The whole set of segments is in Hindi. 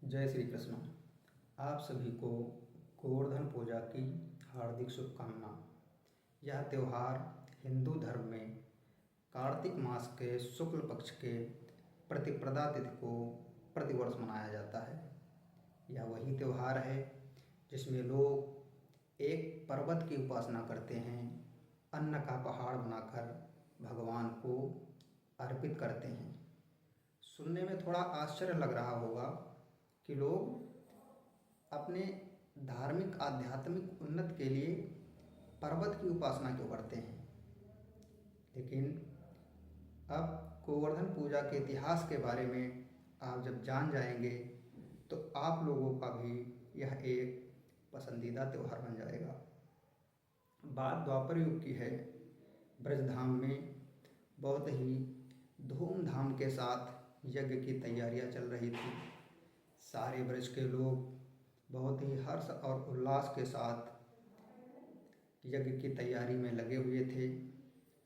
जय श्री कृष्ण। आप सभी को गोवर्धन पूजा की हार्दिक शुभकामना। यह त्यौहार हिंदू धर्म में कार्तिक मास के शुक्ल पक्ष के प्रतिपदा तिथि को प्रतिवर्ष मनाया जाता है। यह वही त्यौहार है जिसमें लोग एक पर्वत की उपासना करते हैं, अन्न का पहाड़ बनाकर भगवान को अर्पित करते हैं। सुनने में थोड़ा आश्चर्य लग रहा होगा कि लोग अपने धार्मिक आध्यात्मिक उन्नति के लिए पर्वत की उपासना क्यों करते हैं, लेकिन अब गोवर्धन पूजा के इतिहास के बारे में आप जब जान जाएंगे तो आप लोगों का भी यह एक पसंदीदा त्यौहार बन जाएगा। बात द्वापर युग की है। ब्रजधाम में बहुत ही धूमधाम के साथ यज्ञ की तैयारियां चल रही थी। सारे ब्रज के लोग बहुत ही हर्ष और उल्लास के साथ यज्ञ की तैयारी में लगे हुए थे।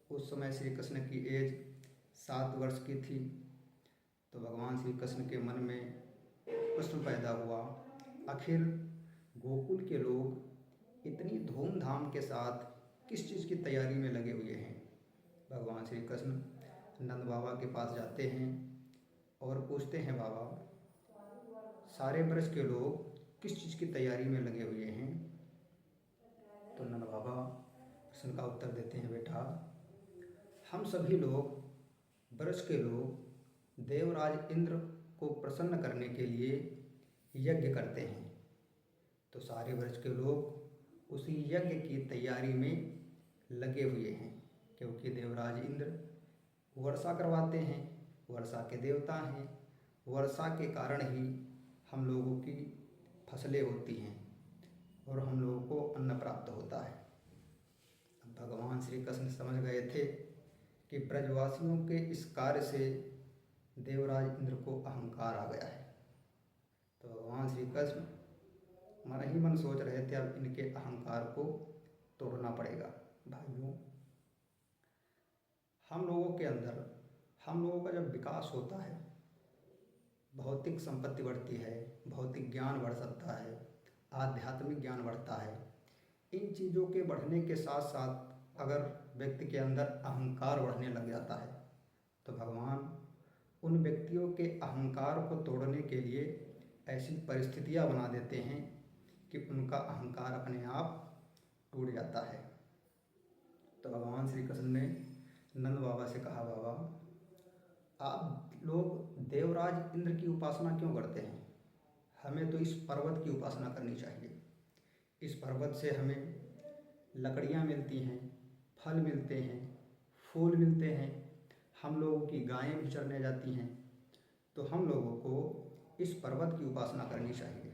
उस समय श्री कृष्ण की एज 7 वर्ष की थी। तो भगवान श्री कृष्ण के मन में प्रश्न पैदा हुआ, आखिर गोकुल के लोग इतनी धूमधाम के साथ किस चीज़ की तैयारी में लगे हुए हैं। भगवान श्री कृष्ण नंद बाबा के पास जाते हैं और पूछते हैं, बाबा सारे ब्रज के लोग किस चीज़ की तैयारी में लगे हुए हैं। तो नंद बाबा प्रश्न का उत्तर देते हैं, बेटा हम सभी लोग ब्रज के लोग देवराज इंद्र को प्रसन्न करने के लिए यज्ञ करते हैं। तो सारे ब्रज के लोग उसी यज्ञ की तैयारी में लगे हुए हैं, क्योंकि देवराज इंद्र वर्षा करवाते हैं, वर्षा के देवता हैं। वर्षा के कारण ही हम लोगों की फसलें होती हैं और हम लोगों को अन्न प्राप्त होता है। अब भगवान श्री कृष्ण समझ गए थे कि ब्रजवासियों के इस कार्य से देवराज इंद्र को अहंकार आ गया है। तो भगवान श्री कृष्ण मन ही मन सोच रहे थे, अब इनके अहंकार को तोड़ना पड़ेगा। भाइयों, हम लोगों के अंदर हम लोगों का जब विकास होता है, भौतिक संपत्ति बढ़ती है, भौतिक ज्ञान बढ़ सकता है, आध्यात्मिक ज्ञान बढ़ता है। इन चीज़ों के बढ़ने के साथ साथ अगर व्यक्ति के अंदर अहंकार बढ़ने लग जाता है तो भगवान उन व्यक्तियों के अहंकार को तोड़ने के लिए ऐसी परिस्थितियां बना देते हैं कि उनका अहंकार अपने आप टूट जाता है। तो भगवान श्री कृष्ण ने नंद बाबा से कहा, बाबा आप लोग देवराज इंद्र की उपासना क्यों करते हैं? हमें तो इस पर्वत की उपासना करनी चाहिए। इस पर्वत से हमें लकड़ियाँ मिलती हैं, फल मिलते हैं, फूल मिलते हैं, हम लोगों की गायें भी चरने जाती हैं। तो हम लोगों को इस पर्वत की उपासना करनी चाहिए।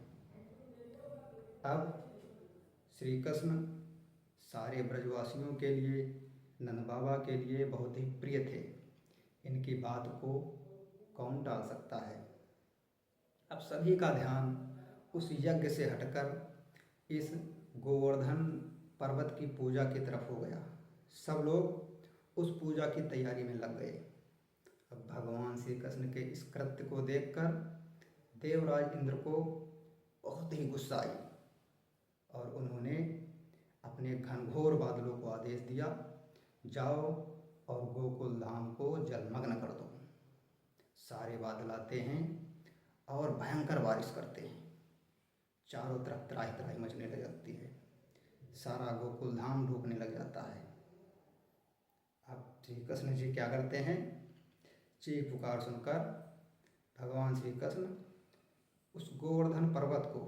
अब श्री कृष्ण सारे ब्रजवासियों के लिए, नंद बाबा के लिए बहुत ही प्रिय थे। इनकी बात को कौन टाल सकता है। अब सभी का ध्यान उस यज्ञ से हटकर इस गोवर्धन पर्वत की पूजा की तरफ हो गया। सब लोग उस पूजा की तैयारी में लग गए। अब भगवान श्री कृष्ण के इस कृत्य को देखकर देवराज इंद्र को बहुत ही गुस्सा आई और उन्होंने अपने घनघोर बादलों को आदेश दिया, जाओ और गोकुल धाम को जलमग्न कर दो। सारे बादल आते हैं और भयंकर बारिश करते हैं। चारों तरफ त्राही त्राही मचने लग जाती है। सारा गोकुल धाम डूबने लग जाता है। अब श्री कृष्ण जी क्या करते हैं, चीख पुकार सुनकर भगवान श्री कृष्ण उस गोवर्धन पर्वत को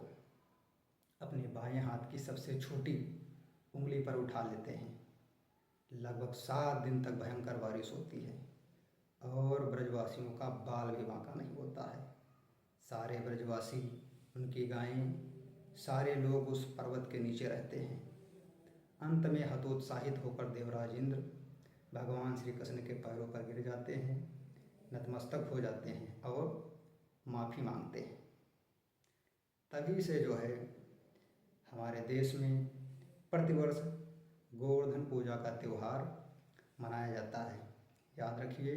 अपने बाएं हाथ की सबसे छोटी उंगली पर उठा लेते हैं। लगभग 7 दिन तक भयंकर बारिश होती है और ब्रजवासियों का बाल भी बांका नहीं होता है। सारे ब्रजवासी, उनकी गायें, सारे लोग उस पर्वत के नीचे रहते हैं। अंत में हतोत्साहित होकर देवराज इंद्र भगवान श्री कृष्ण के पैरों पर गिर जाते हैं, नतमस्तक हो जाते हैं और माफ़ी मांगते हैं। तभी से जो है हमारे देश में प्रतिवर्ष गोवर्धन पूजा का त्यौहार मनाया जाता है। याद रखिए,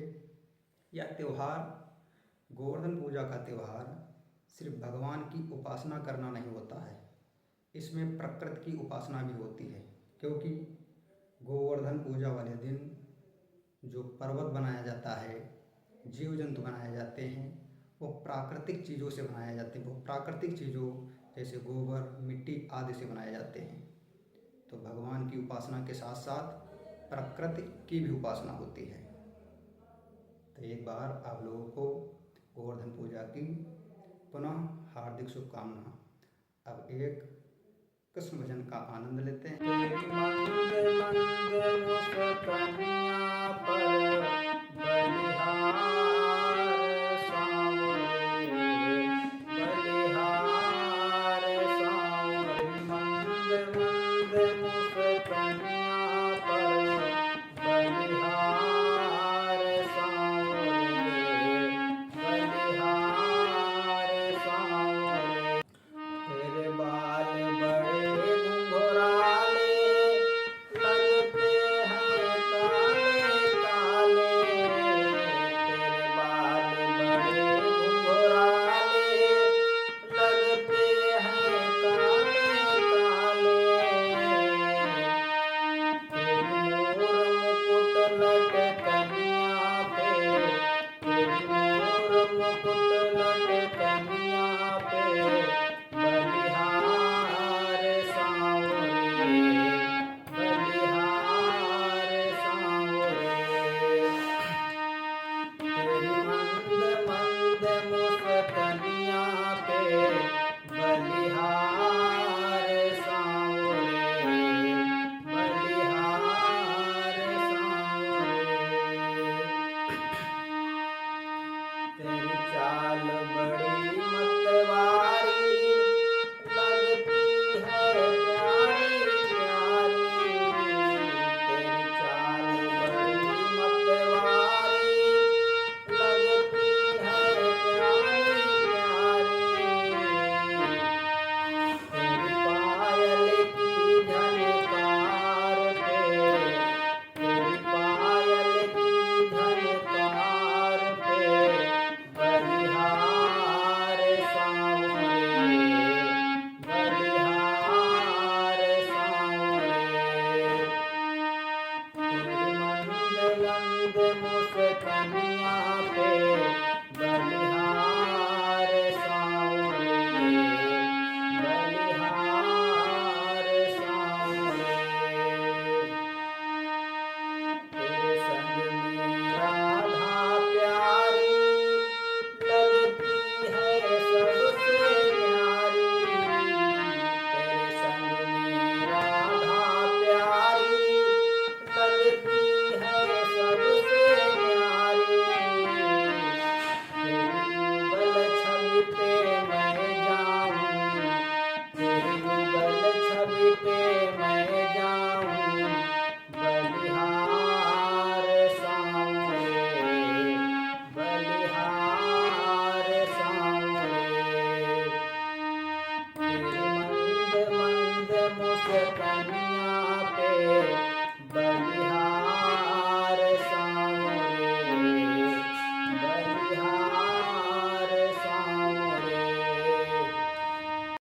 यह त्यौहार, गोवर्धन पूजा का त्यौहार सिर्फ भगवान की उपासना करना नहीं होता है, इसमें प्रकृति की उपासना भी होती है। क्योंकि गोवर्धन पूजा वाले दिन जो पर्वत बनाया जाता है, जीव जंतु बनाए जाते हैं, वो प्राकृतिक चीज़ों से बनाए जाते हैं। वो प्राकृतिक चीज़ों जैसे गोबर, मिट्टी आदि से बनाए जाते हैं। तो भगवान की उपासना के साथ साथ प्रकृति की भी उपासना होती है। तो एक बार आप लोगों को गोवर्धन पूजा की पुनः हार्दिक शुभकामना। अब एक कृष्ण भजन का आनंद लेते हैं। मंद मंद मुस्कानियाँ पर बलिहार सांवरे, बलिहार सांवरे। मंद मंद मुस्कानियाँ पर बलिहार सांवरे, बलिहार सांवरे। तेरे बाल बड़े घुंघराले लगते हैं काले काले। तेरे बाल बड़े घुंघराले लगते हैं काले काले। तेरी मोर मुकुट लटकनियाँ पे, तेरी मोर मुकुट लटकनियाँ पे बलिहार सांवरे, बलिहार सांवरे। तेरी मंद मंद मुस्कानियाँ पे बलिहार सांवरे, बलिहार सांवरे। तेरी चाल बड़ी मतवारी लगती है प्यारी प्यारी। तेरी चाल बड़ी मतवारी लगती है प्यारी प्यारी। तेरी पायल की झनकार पे, तेरी पायल की झनकार पे बलिहार सांवरे, बलिहार सांवरे। तेरी मंद मंद मुस्कानियाँ पे बलिहार सांवरे, बलिहार सांवरे। तेरे संग में राधा प्यारी लगती है सबसे न्यारी। तेरे संग में राधा प्यारी लगती है सबसे न्यारी। तेरी युगल छवि पे मैं जाऊँ, तेरी युगल छवि पे मैं जाऊँ बलिहार सांवरे, बलिहार सांवरे। तेरी मंद मंद मुस्कानियाँ पे बलिहार